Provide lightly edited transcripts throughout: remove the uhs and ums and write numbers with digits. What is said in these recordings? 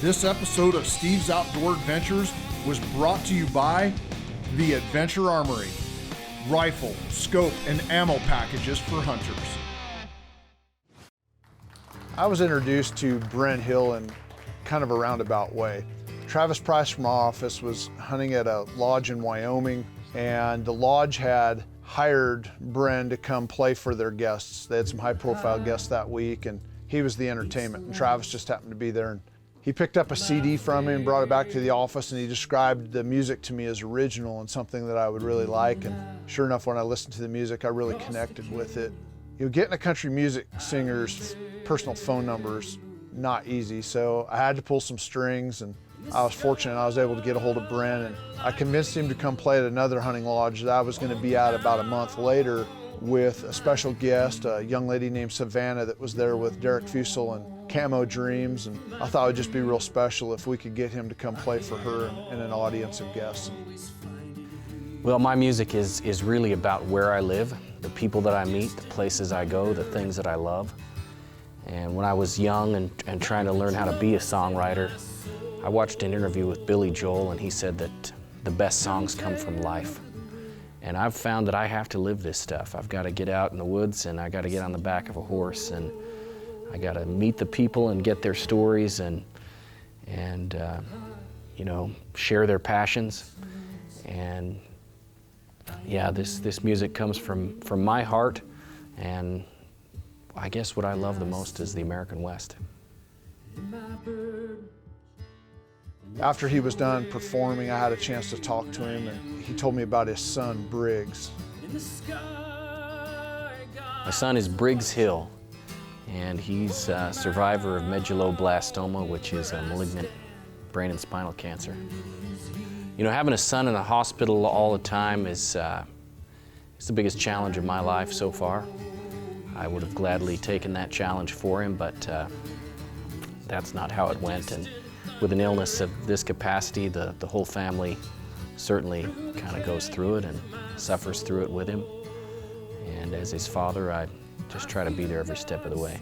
This episode of Steve's Outdoor Adventures was brought to you by the Adventure Armory. Rifle, scope, and ammo packages for hunters. I was introduced to Brent Hill in kind of a roundabout way. Travis Price from our office was hunting at a lodge in Wyoming, and the lodge had hired Brent to come play for their guests. They had some high-profile guests that week, and he was the entertainment, and Travis just happened to be there. And he picked up a CD from me and brought it back to the office, and he described the music to me as original and something that I would really like. And sure enough, when I listened to the music, I really connected with it. You know, getting a country music singer's personal phone number is not easy, so I had to pull some strings, and I was fortunate I was able to get a hold of Brent, and I convinced him to come play at another hunting lodge that I was going to be at about a month later with a special guest, a young lady named Savannah that was there with Derek Fusel and Camo Dreams, and I thought it would just be real special if we could get him to come play for her and an audience of guests. Well, my music is really about where I live, the people that I meet, the places I go, the things that I love. And when I was young and trying to learn how to be a songwriter, I watched an interview with Billy Joel, and he said that the best songs come from life. And I've found that I have to live this stuff. I've got to get out in the woods, and I got to get on the back of a horse, and I got to meet the people and get their stories and you know, share their passions. And yeah, this music comes from my heart, and I guess what I love the most is the American West. After he was done performing, I had a chance to talk to him, and he told me about his son, Briggs. My son is Briggs Hill, and he's a survivor of medulloblastoma, which is a malignant brain and spinal cancer. You know, having a son in the hospital all the time is the biggest challenge of my life so far. I would have gladly taken that challenge for him, but that's not how it went. And with an illness of this capacity, the whole family certainly kind of goes through it and suffers through it with him. And as his father, I just try to be there every step of the way.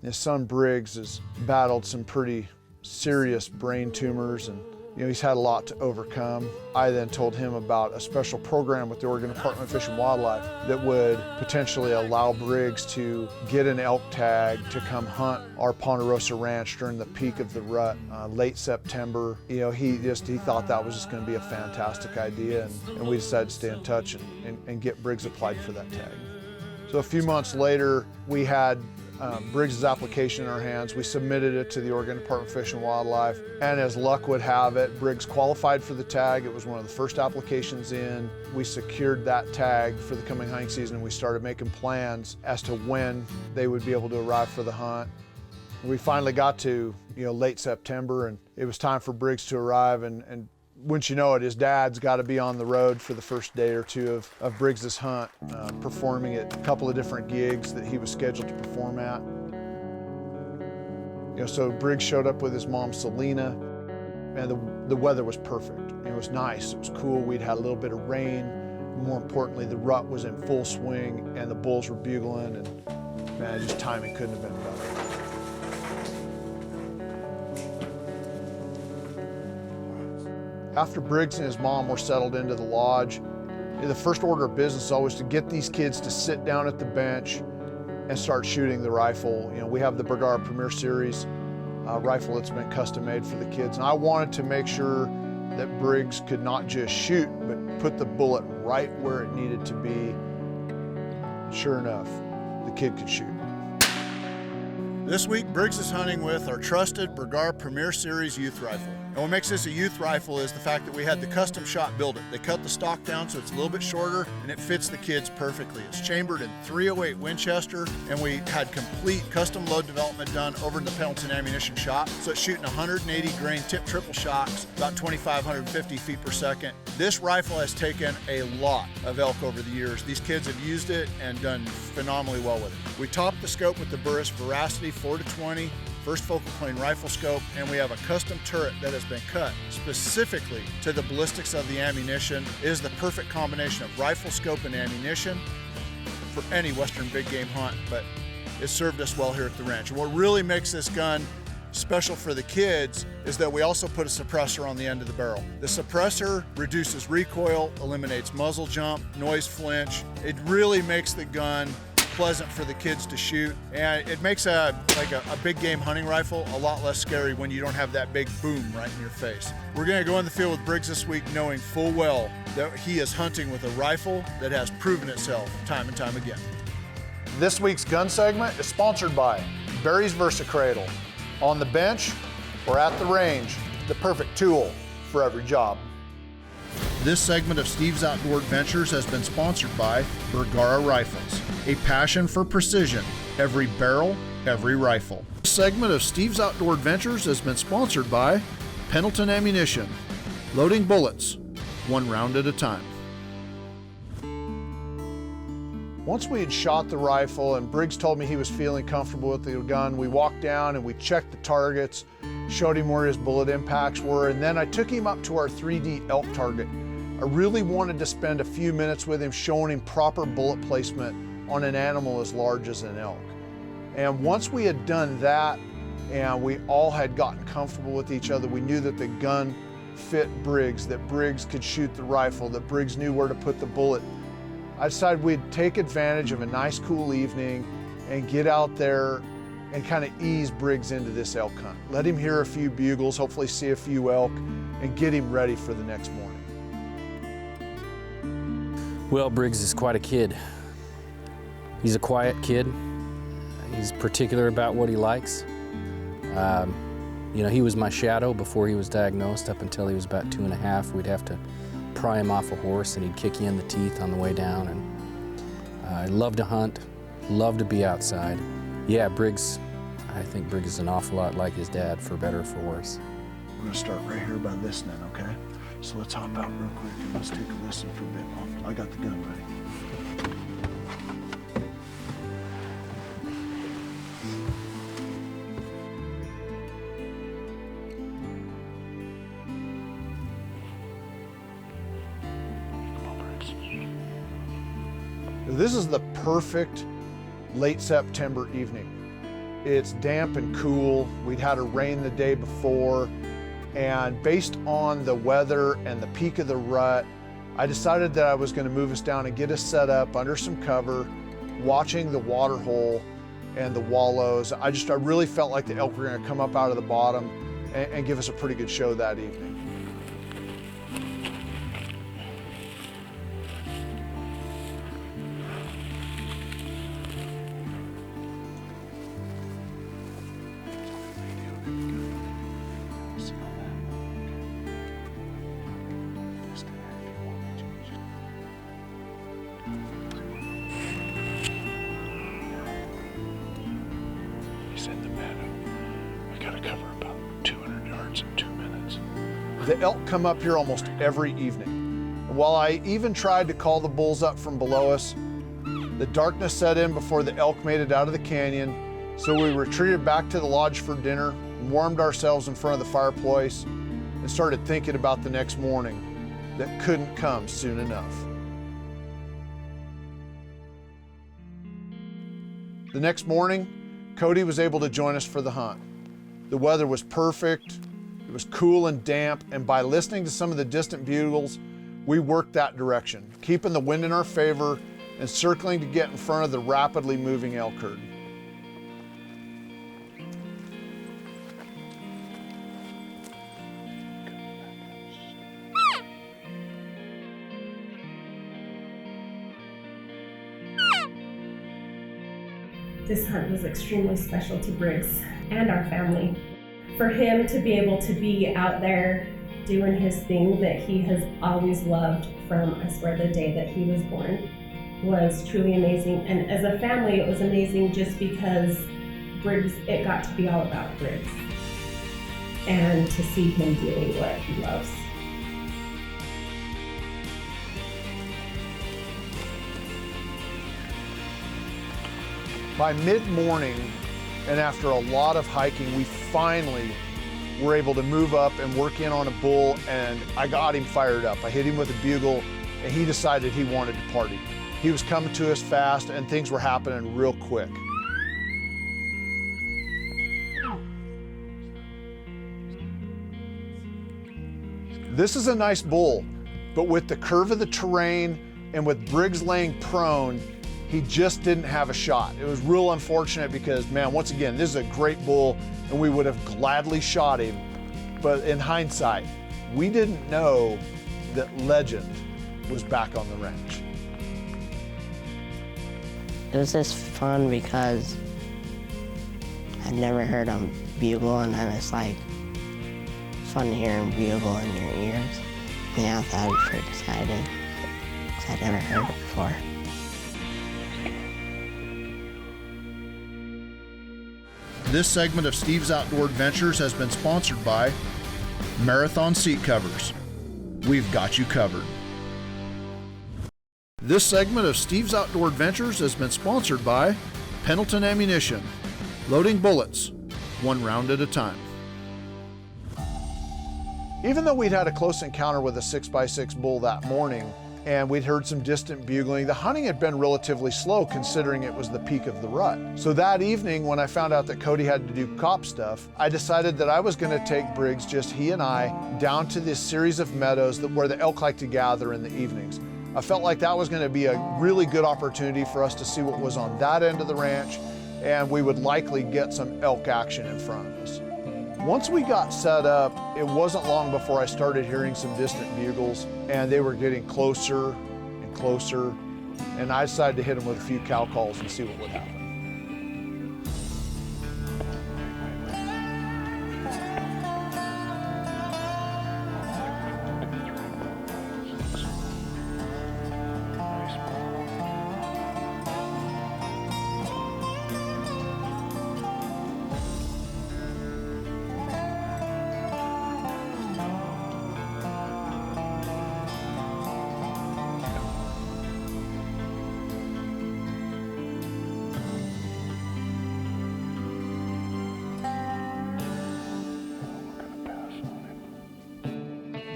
His son Briggs has battled some pretty serious brain tumors, and you know, he's had a lot to overcome. I then told him about a special program with the Oregon Department of Fish and Wildlife that would potentially allow Briggs to get an elk tag to come hunt our Ponderosa Ranch during the peak of the rut, late September. You know, he thought that was just going to be a fantastic idea, and we decided to stay in touch and get Briggs applied for that tag. So a few months later, we had Briggs' application in our hands. We submitted it to the Oregon Department of Fish and Wildlife, and as luck would have it, Briggs qualified for the tag. It was one of the first applications in. We secured that tag for the coming hunting season, and we started making plans as to when they would be able to arrive for the hunt. We finally got to, you know, late September, and it was time for Briggs to arrive, and wouldn't you know it, his dad's got to be on the road for the first day or two of Briggs' hunt, performing at a couple of different gigs that he was scheduled to perform at. You know, so Briggs showed up with his mom, Selena, and the weather was perfect. It was nice, it was cool, we'd had a little bit of rain. More importantly, the rut was in full swing, and the bulls were bugling, and man, just timing couldn't have been better. After Briggs and his mom were settled into the lodge, the first order of business is always to get these kids to sit down at the bench and start shooting the rifle. You know, we have the Briggs Premier Series rifle that's been custom made for the kids, and I wanted to make sure that Briggs could not just shoot, but put the bullet right where it needed to be. Sure enough, the kid could shoot. This week, Briggs is hunting with our trusted Briggs Premier Series youth rifle. And what makes this a youth rifle is the fact that we had the custom shop build it. They cut the stock down so it's a little bit shorter, and it fits the kids perfectly. It's chambered in .308 Winchester, and we had complete custom load development done over in the Pendleton Ammunition Shop. So it's shooting 180 grain tip triple shocks, about 2,550 feet per second. This rifle has taken a lot of elk over the years. These kids have used it and done phenomenally well with it. We topped the scope with the Burris Veracity 4-20 first focal plane rifle scope, and we have a custom turret that has been cut specifically to the ballistics of the ammunition. It is the perfect combination of rifle scope and ammunition for any Western big game hunt, but it served us well here at the ranch. And what really makes this gun special for the kids is that we also put a suppressor on the end of the barrel. The suppressor reduces recoil, eliminates muzzle jump, noise flinch. It really makes the gun pleasant for the kids to shoot, and it makes a big game hunting rifle a lot less scary when you don't have that big boom right in your face. We're gonna go in the field with Briggs this week knowing full well that he is hunting with a rifle that has proven itself time and time again. This week's gun segment is sponsored by Barry's VersaCradle. On the bench or at the range, the perfect tool for every job. This segment of Steve's Outdoor Adventures has been sponsored by Bergara Rifles, a passion for precision, every barrel, every rifle. This segment of Steve's Outdoor Adventures has been sponsored by Pendleton Ammunition, loading bullets, one round at a time. Once we had shot the rifle and Briggs told me he was feeling comfortable with the gun, we walked down and we checked the targets, showed him where his bullet impacts were, and then I took him up to our 3D elk target. I really wanted to spend a few minutes with him showing him proper bullet placement on an animal as large as an elk. And once we had done that and we all had gotten comfortable with each other, we knew that the gun fit Briggs, that Briggs could shoot the rifle, that Briggs knew where to put the bullet. I decided we'd take advantage of a nice cool evening and get out there and kind of ease Briggs into this elk hunt. Let him hear a few bugles, hopefully see a few elk, and get him ready for the next morning. Well, Briggs is quite a kid. He's a quiet kid. He's particular about what he likes. You know, he was my shadow before he was diagnosed. Up until he was about 2.5, we'd have to pry him off a horse and he'd kick you in the teeth on the way down. And I love to hunt, love to be outside. Yeah, Briggs, I think Briggs is an awful lot like his dad, for better or for worse. We're gonna start right here by listening, okay? So let's hop out real quick and let's take a listen for a bit. I got the gun ready. This is the perfect late September evening. It's damp and cool. We'd had a rain the day before, and based on the weather and the peak of the rut, I decided that I was going to move us down and get us set up under some cover, watching the water hole and the wallows. I really felt like the elk were going to come up out of the bottom and give us a pretty good show that evening. The elk come up here almost every evening. And while I even tried to call the bulls up from below us, the darkness set in before the elk made it out of the canyon, so we retreated back to the lodge for dinner and warmed ourselves in front of the fireplace and started thinking about the next morning that couldn't come soon enough. The next morning, Cody was able to join us for the hunt. The weather was perfect. It was cool and damp, and by listening to some of the distant bugles, we worked that direction, keeping the wind in our favor and circling to get in front of the rapidly moving elk herd. This hunt was extremely special to Briggs and our family. For him to be able to be out there doing his thing that he has always loved from, I swear, the day that he was born, was truly amazing. And as a family, it was amazing just because Briggs, it got to be all about Briggs. And to see him doing what he loves. By mid-morning, and after a lot of hiking, we finally were able to move up and work in on a bull, and I got him fired up. I hit him with a bugle, and he decided he wanted to party. He was coming to us fast, and things were happening real quick. This is a nice bull, but with the curve of the terrain and with Briggs laying prone, he just didn't have a shot. It was real unfortunate because, man, once again, this is a great bull and we would have gladly shot him. But in hindsight, we didn't know that Legend was back on the ranch. It was just fun because I'd never heard him bugle, and then it's like fun to hear him bugle in your ears. Yeah, I thought it was pretty exciting because I'd never heard it before. This segment of Steve's Outdoor Adventures has been sponsored by Marathon Seat Covers. We've got you covered. This segment of Steve's Outdoor Adventures has been sponsored by Pendleton Ammunition. Loading bullets, one round at a time. Even though we'd had a close encounter with a 6x6 bull that morning, and we'd heard some distant bugling, the hunting had been relatively slow considering it was the peak of the rut. So that evening, when I found out that Cody had to do cop stuff, I decided that I was gonna take Briggs, just he and I, down to this series of meadows where the elk like to gather in the evenings. I felt like that was gonna be a really good opportunity for us to see what was on that end of the ranch, and we would likely get some elk action in front of us. Once we got set up, it wasn't long before I started hearing some distant bugles, and they were getting closer and closer, and I decided to hit them with a few cow calls and see what would happen.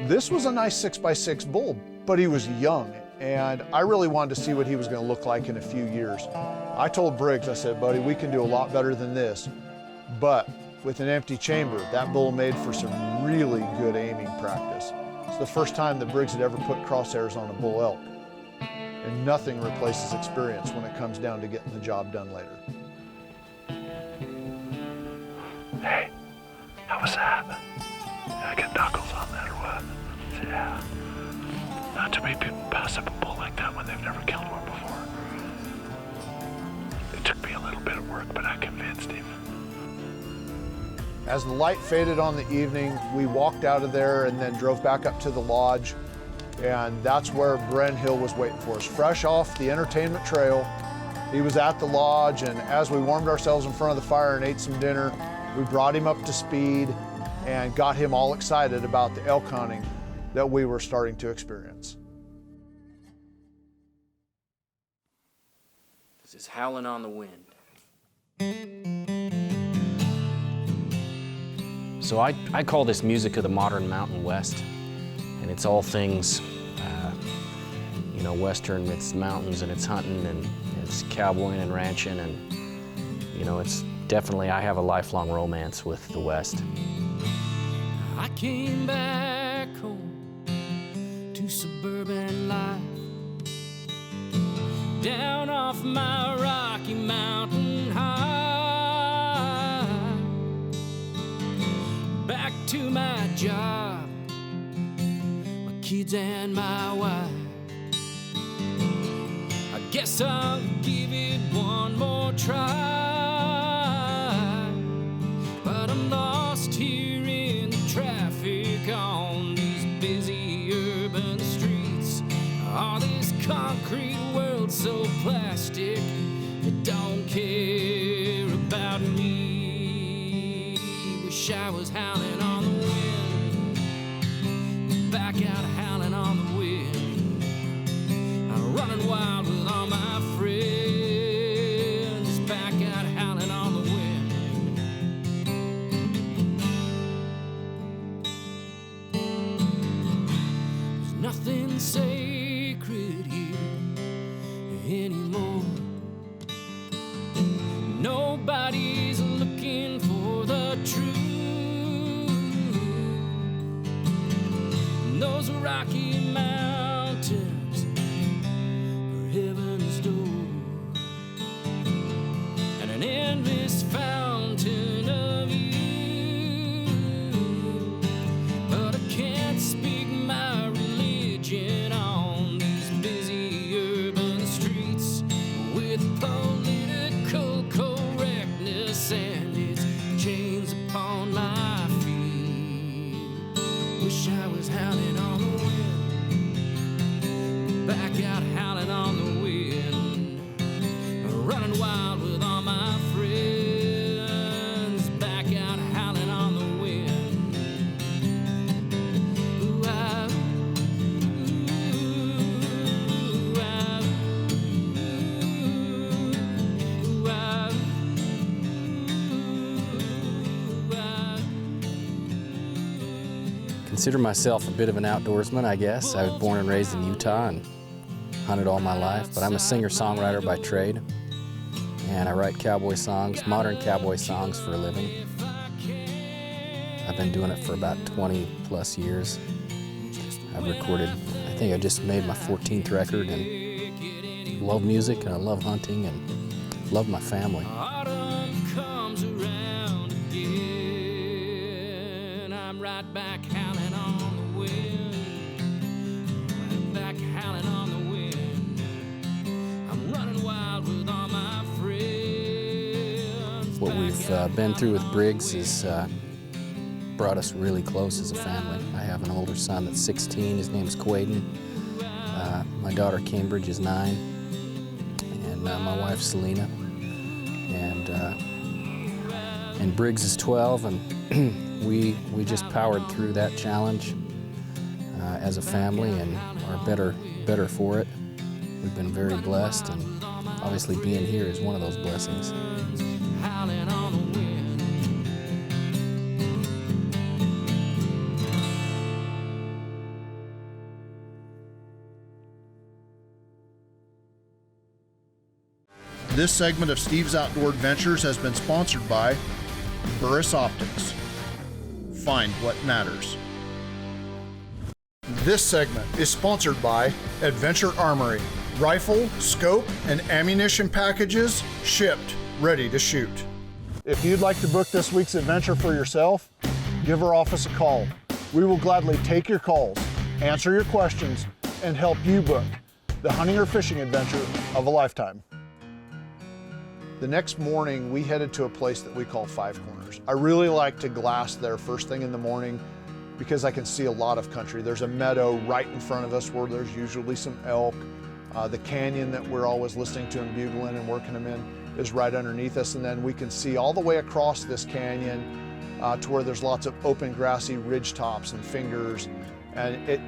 This was a nice 6x6 bull, but he was young, and I really wanted to see what he was going to look like in a few years. I told Briggs, I said, buddy, we can do a lot better than this, but with an empty chamber, that bull made for some really good aiming practice. It's the first time that Briggs had ever put crosshairs on a bull elk, and nothing replaces experience when it comes down to getting the job done later. Hey, how was that? I get knuckles on that or what? Yeah. Not too many people pass up a bull like that when they've never killed one before. It took me a little bit of work, but I convinced him. As the light faded on the evening, we walked out of there and then drove back up to the lodge, and that's where Brent Hill was waiting for us, fresh off the entertainment trail. He was at the lodge, and as we warmed ourselves in front of the fire and ate some dinner, we brought him up to speed and got him all excited about the elk hunting that we were starting to experience. This is Howling on the Wind. So I call this music of the modern Mountain West, and it's all things, you know, Western. It's mountains and it's hunting and it's cowboying and ranching, and you know, it's definitely, I have a lifelong romance with the West. I came back home to suburban life, down off my Rocky Mountain high, back to my job, my kids and my wife. I guess I'll give it one more try, but I'm lost here in the traffic on these busy urban streets. All this concrete world so plastic, it don't care about me. Wish I was howling on the wind, back out howling on the wind. I'm running wild with all my friends, back out howling on the wind. There's nothing sacred here anymore. Nobody's looking for the truth. Rocky Mountains are heaven's door, and an endless fountain of you. But I can't speak my religion on these busy urban streets with political correctness and its chains upon my feet. Wish I was howling on the wind, back out howling on the wind, running wild with all my friends, back out howling on the wind. Ooh, ah, ooh, ah, ooh, ah, ooh, ah. Consider myself a bit of an outdoorsman, I guess. I was born and raised in Utah and hunted all my life, but I'm a singer-songwriter by trade. And I write cowboy songs, modern cowboy songs for a living. I've been doing it for about 20 plus years. I've recorded, I think I just made my 14th record, and love music and I love hunting and love my family. Autumn comes around again. I'm right back howling on the wind. Right back howling on the wind. I'm running wild with all my friends. What we've been through with Briggs has brought us really close as a family. I have an older son that's 16, his name's Quaden. My daughter Cambridge is 9, and my wife Selena. And Briggs is 12, and we just powered through that challenge as a family and are better for it. We've been very blessed, and obviously being here is one of those blessings. Howling on the wind. This segment of Steve's Outdoor Adventures has been sponsored by Burris Optics. Find what matters. This segment is sponsored by Adventure Armory. Rifle, scope, and ammunition packages shipped, ready to shoot. If you'd like to book this week's adventure for yourself, give our office a call. We will gladly take your calls, answer your questions, and help you book the hunting or fishing adventure of a lifetime. The next morning, we headed to a place that we call Five Corners. I really like to glass there first thing in the morning because I can see a lot of country. There's a meadow right in front of us where there's usually some elk. The canyon that we're always listening to and bugling and working them in is right underneath us, and then we can see all the way across this canyon to where there's lots of open grassy ridge tops and fingers, and it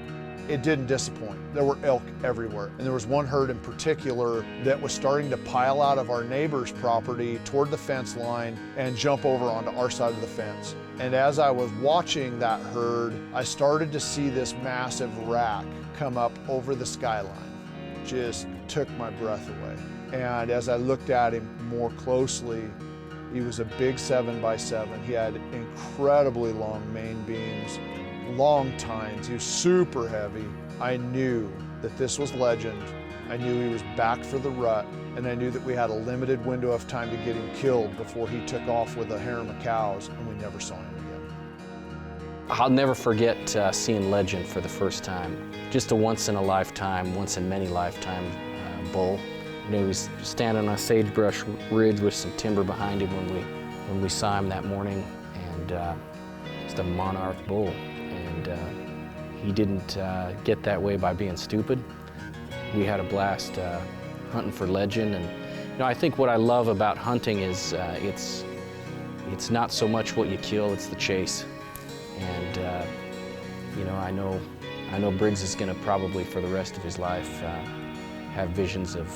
didn't disappoint. There were elk everywhere, and there was one herd in particular that was starting to pile out of our neighbor's property toward the fence line and jump over onto our side of the fence. And as I was watching that herd, I started to see this massive rack come up over the skyline. Just took my breath away. And as I looked at him more closely, he was a big 7x7. He had incredibly long main beams, long tines. He was super heavy. I knew that this was legend. I knew he was back for the rut, and I knew that we had a limited window of time to get him killed before he took off with a harem of cows, and we never saw him again. I'll never forget seeing Legend for the first time. Just a once-in-a-lifetime, once-in-many-lifetime bull. You know, he was standing on a sagebrush ridge with some timber behind him when we saw him that morning, and just a monarch bull. And he didn't get that way by being stupid. We had a blast hunting for Legend, and you know, I think what I love about hunting is it's not so much what you kill, it's the chase. And you know, I know Briggs is going to probably for the rest of his life have visions of,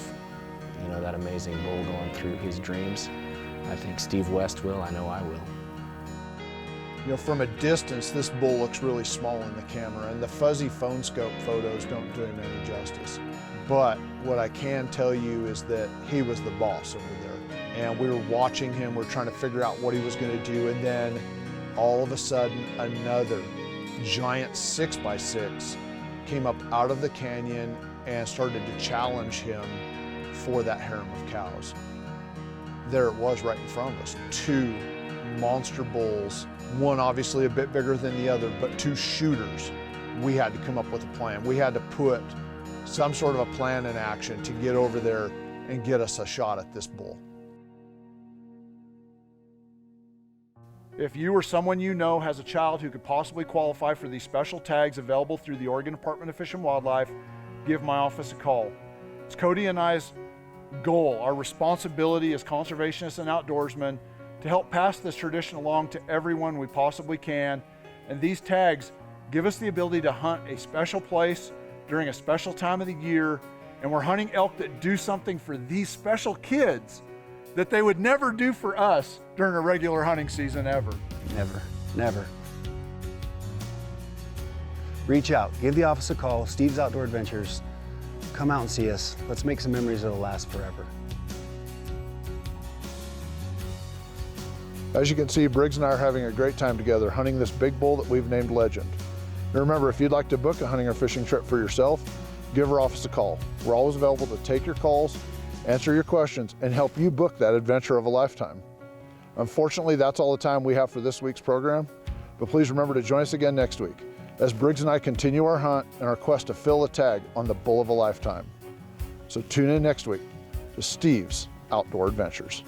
you know, that amazing bull going through his dreams. I think Steve West will. I know I will. You know, from a distance, this bull looks really small in the camera, and the fuzzy phone scope photos don't do him any justice. But what I can tell you is that he was the boss over there. And we were watching him, we're trying to figure out what he was going to do, and then all of a sudden, another giant 6x6 came up out of the canyon and started to challenge him for that harem of cows. There it was right in front of us, 2 monster bulls, one obviously a bit bigger than the other, but 2 shooters. We had to come up with a plan. We had to put some sort of a plan in action to get over there and get us a shot at this bull. If you or someone you know has a child who could possibly qualify for these special tags available through the Oregon Department of Fish and Wildlife, give my office a call. It's Cody and I's goal, our responsibility as conservationists and outdoorsmen, to help pass this tradition along to everyone we possibly can. And these tags give us the ability to hunt a special place during a special time of the year, and we're hunting elk that do something for these special kids that they would never do for us during a regular hunting season ever. Never, never. Reach out, give the office a call, Steve's Outdoor Adventures. Come out and see us. Let's make some memories that'll last forever. As you can see, Briggs and I are having a great time together hunting this big bull that we've named Legend. And remember, if you'd like to book a hunting or fishing trip for yourself, give our office a call. We're always available to take your calls, answer your questions, and help you book that adventure of a lifetime. Unfortunately, that's all the time we have for this week's program, but please remember to join us again next week as Briggs and I continue our hunt and our quest to fill a tag on the bull of a lifetime. So tune in next week to Steve's Outdoor Adventures.